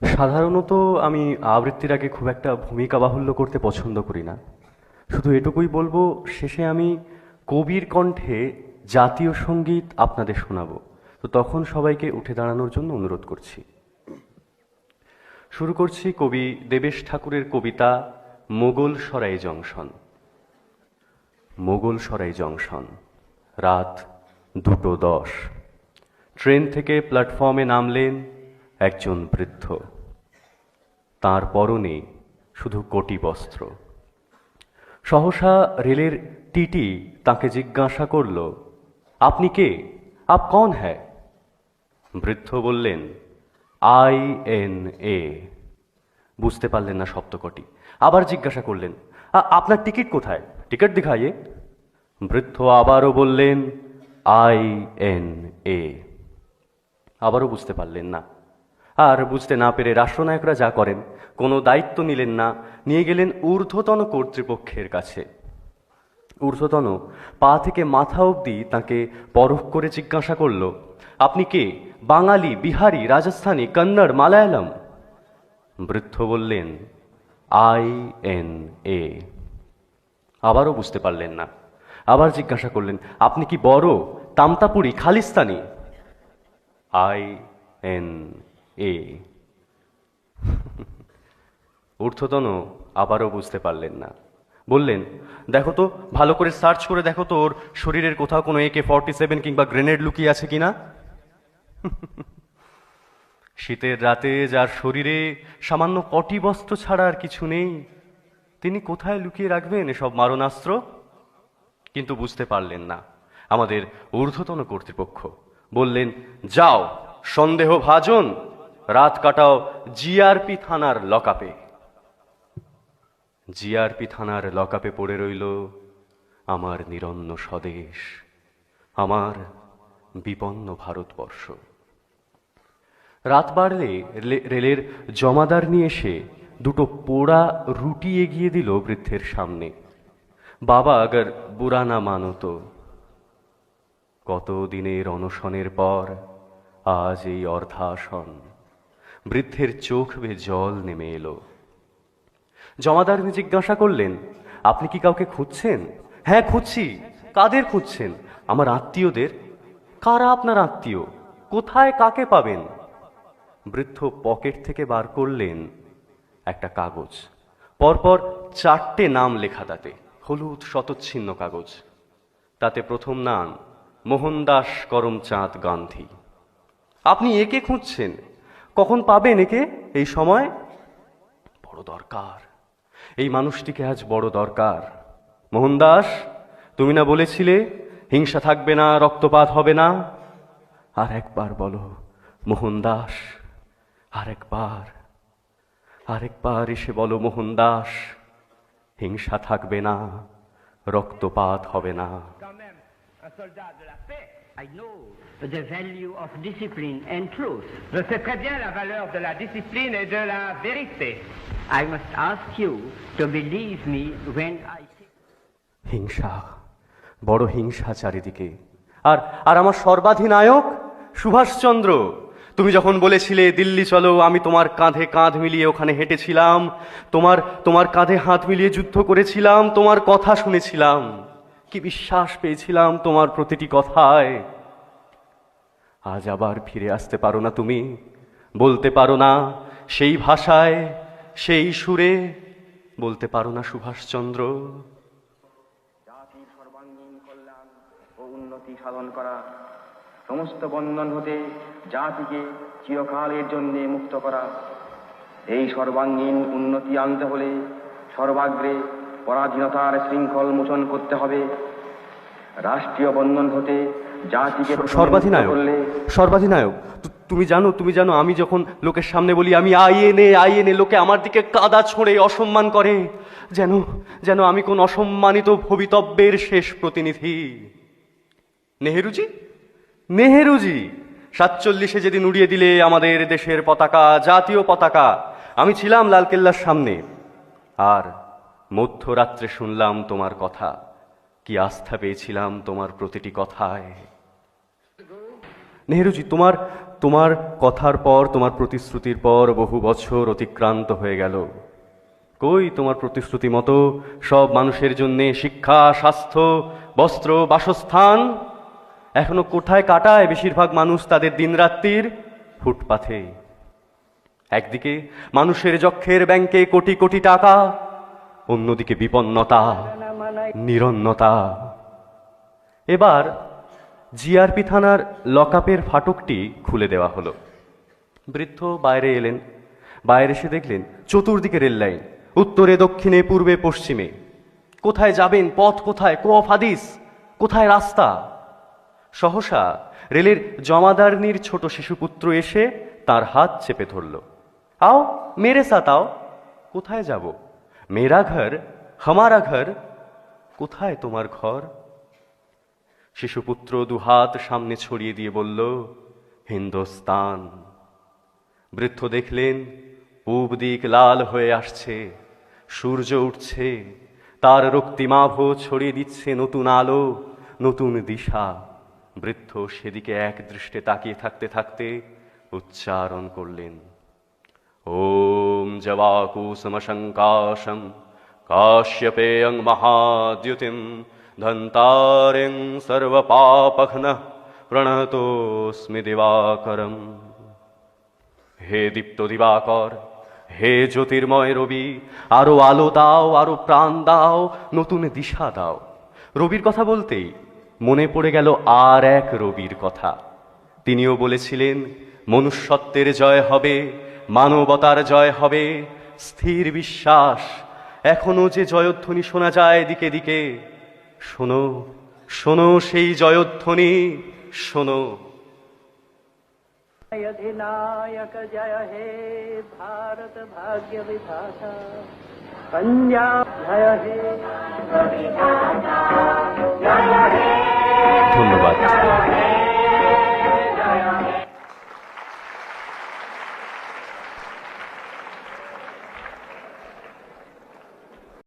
সাধারণত আমি আবৃত্তির আগে খুব একটা ভূমিকা বাহুল্য করতে পছন্দ করি না। শুধু এটুকুই বলবো, শেষে আমি কবির কণ্ঠে জাতীয় সঙ্গীত আপনাদের শোনাবো। তো তখন সবাইকে উঠে দাঁড়ানোর জন্য অনুরোধ করছি। শুরু করছি কবি দেবেশ ঠাকুরের কবিতা মোগল সরাই জংশন। মোগল সরাই জংশন, রাত 2:10। ট্রেন থেকে প্ল্যাটফর্মে নামলেন একজন বৃদ্ধ। তাঁর পরনে শুধু কটি বস্ত্র। সহসা রেলের টিটি তাকে জিজ্ঞাসা করল, আপনি কে? আপ কौन है? বৃদ্ধ বললেন, INA। বুঝতে পারলেন না শব্দকটি। আবার জিজ্ঞাসা করলেন, আপনার টিকিট কোথায়? টিকিট দিখাইয়ে। বৃদ্ধ আবারও বললেন, INA। আবারও বুঝতে পারলেন না। আর বুঝতে না পেরে রাষ্ট্রনায়করা যা করেন, কোনো দায়িত্ব নিলেন না, নিয়ে গেলেন ঊর্ধ্বতন কর্তৃপক্ষের কাছে। ঊর্ধ্বতন পা থেকে মাথা অবধি তাকে পরখ করে জিজ্ঞাসা করল, আপনি কে? বাঙালি, বিহারি, রাজস্থানী, কন্নড়, মালায়ালাম? বৃদ্ধ বললেন, INA। আবারও বুঝতে পারলেন না। আবার জিজ্ঞাসা করলেন, আপনি কি বড়, তামতাপুরি, খালিস্তানি? INA। ঊর্ধ্বতন আবারও বুঝতে পারলেন না। বললেন, দেখো তো, ভালো করে সার্চ করে দেখো তো ওর শরীরের কোথাও কোনো AK-47 কিংবা গ্রেনেড লুকিয়ে আছে কিনা। শীতের রাতে যার শরীরে সামান্য কটি বস্ত্র ছাড়া আর কিছু নেই, তিনি কোথায় লুকিয়ে রাখবেন এসব মারণাস্ত্র? কিন্তু বুঝতে পারলেন না আমাদের ঊর্ধ্বতন কর্তৃপক্ষ। বললেন, যাও সন্দেহভাজন, রাত কাটাও জিআরপি থানার লকআপে। জিআরপি থানার লকআপে পড়ে রইল আমার নিরন্ন স্বদেশ, আমার বিপন্ন ভারতবর্ষ। রাত বাড়লে রেলের জমাদার নিয়ে এসে দুটো পোড়া রুটি এগিয়ে দিল বৃদ্ধের সামনে। বাবা আগর বুড়া না মানো তো। কত দিনের অনশনের পর আজ এই অর্ধাসন। বৃদ্ধের চোখ বেয়ে জল নেমে এলো। জমাদার জিজ্ঞাসা করলেন, আপনি কি কাউকে খুঁজছেন? হ্যাঁ খুঁজছি। কাদের খুঁজছেন? আমার আত্মীয়দের। কারা আপনার আত্মীয়? কোথায় কাকে পাবেন? বৃদ্ধ পকেট থেকে বার করলেন একটা কাগজ। পরপর 4টে নাম লেখা, তাতে হলুদ শতচ্ছিন্ন কাগজ। তাতে প্রথম নাম মোহনদাস করমচাঁদ গান্ধী। আপনি একে খুঁজছেন? কখন পাবেন একে? এই সময়? বড় দরকার, এই মানুষটিকে আজ বড় দরকার। মোহনদাস, তুমি না বলেছিলে হিংসা থাকবে না, রক্তপাত হবে না? আর একবার বলো মোহনদাস, আরেকবার, আরেকবার এসে বলো মোহনদাস, হিংসা থাকবে না, রক্তপাত হবে না। I know the value of discipline and truth. Je sais très bien la valeur de la discipline et de la vérité. I must ask you to believe me when I say... হিংসা, বড় হিংসা চারিদিকে। আর আর আমার সর্বাধিনায়ক সুভাষচন্দ্র। তুমি যখন বলেছিলে দিল্লি চলো, আমি তোমার কাঁধে কাঁধ মিলিয়ে ওখানে হেঁটেছিলাম, তোমার কাঁধে হাত মিলিয়ে যুদ্ধ করেছিলাম, তোমার কথা শুনেছিলাম, কি বিশ্বাস পেয়েছিলাম তোমার প্রতিটি কথায়। আজ আবার ফিরে আসতে পারো না তুমি? বলতে পারো না সেই ভাষায়, সেই সুরে? বলতে পারো না সুভাষচন্দ্র? জাতির সর্বাঙ্গীন কল্যাণ ও উন্নতি সাধন করা, সমস্ত বন্ধন হতে জাতিকে চিরকালের জন্য মুক্ত করা, এই সর্বাঙ্গীন উন্নতি আনতে হলে সর্বাগ্রে পরাধীনতার শৃঙ্খল মোচন করতে হবে। রাষ্ট্রীয় বন্ধন হতে জাতিকে সর্বাধিনায়ক, তুমি জানো আমি যখন লোকের সামনে বলি আমি INA, লোকে আমার দিকে কাদা ছোঁড়ে, অসম্মান করে, যেন আমি কোন অসম্মানিত ভবিতব্যের শেষ প্রতিনিধি। নেহেরুজি 47-এ যেদিন উড়িয়ে দিলে আমাদের দেশের পতাকা, জাতীয় পতাকা, আমি ছিলাম লালকেল্লার সামনে। আর মধ্যরাত্রে শুনলাম তোমার কথা, কি আস্থা পেয়েছিলাম তোমার প্রতিটি কথায়। নেহেরুজি, তোমার কথার পর, তোমার প্রতিশ্রুতির পর বহু বছর অতিক্রান্ত হয়ে গেল। কই তোমার প্রতিশ্রুতি মতো সব মানুষের জন্য শিক্ষা, স্বাস্থ্য, বস্ত্র, বাসস্থান? এখনো কোথায় কাটায় বেশিরভাগ মানুষ তাদের দিনরাত্রির? ফুটপাথে। একদিকে মানুষের যক্ষের ব্যাংকে কোটি কোটি টাকা, অন্যদিকে বিপন্নতা, নিরন্নতা। এবার জিআরপি থানার লকআপের ফাটকটি খুলে দেওয়া হলো। বৃদ্ধ বাইরে এলেন। বাইরে এসে দেখলেন চতুর্দিকে রেল লাইন, উত্তরে, দক্ষিণে, পূর্বে, পশ্চিমে। কোথায় যাবেন, পথ কোথায়, কোঅফ হাদিস, কোথায় রাস্তা? সহসা রেলের জমাদারনির ছোট শিশুপুত্র এসে তার হাত চেপে ধরল। আও মেরে সাথ আও। কোথায় যাব? মেরা ঘর, হামারা ঘর। কোথায় তোমার ঘর? শিশুপুত্র দুহাত সামনে ছড়িয়ে দিয়ে বলল, হিন্দুস্তান। বৃদ্ধ দেখলেন পূব দিক লাল হয়ে আসছে, সূর্য উঠছে, তার রক্তিমাভ ছড়িয়ে দিচ্ছে নতুন আলো, নতুন দিশা। বৃদ্ধ সেদিকে এক দৃষ্টে তাকিয়ে থাকতে থাকতে উচ্চারণ করলেন, ওম জবাকুসুমশঙ্কাশম কাশ্যপেয়ং মহাদ্যুতিম ধন্তারিং সর্বপাপঘ্নঃ প্রণতোস্মি দিবাকরম। হে দীপ্ত দিবাকর, হে জ্যোতির্ময় রবি, আরো আলো দাও, আরো প্রাণ দাও, নতুন দিশা দাও। রবির কথা বলতেই মনে পড়ে গেল আর এক রবির কথা। তিনিও বলেছিলেন, মনুষ্যত্বের জয় হবে, মানবতার জয় হবে। স্থির বিশ্বাস। এখনো যে জয়ধ্বনি শোনা যায় দিকে দিকে, শোনো, শোনো সেই জয়ধ্বনি, শোনো। अधिनायक जय हे भारत भाग्य विधाता, पंजाब जय हे जय हे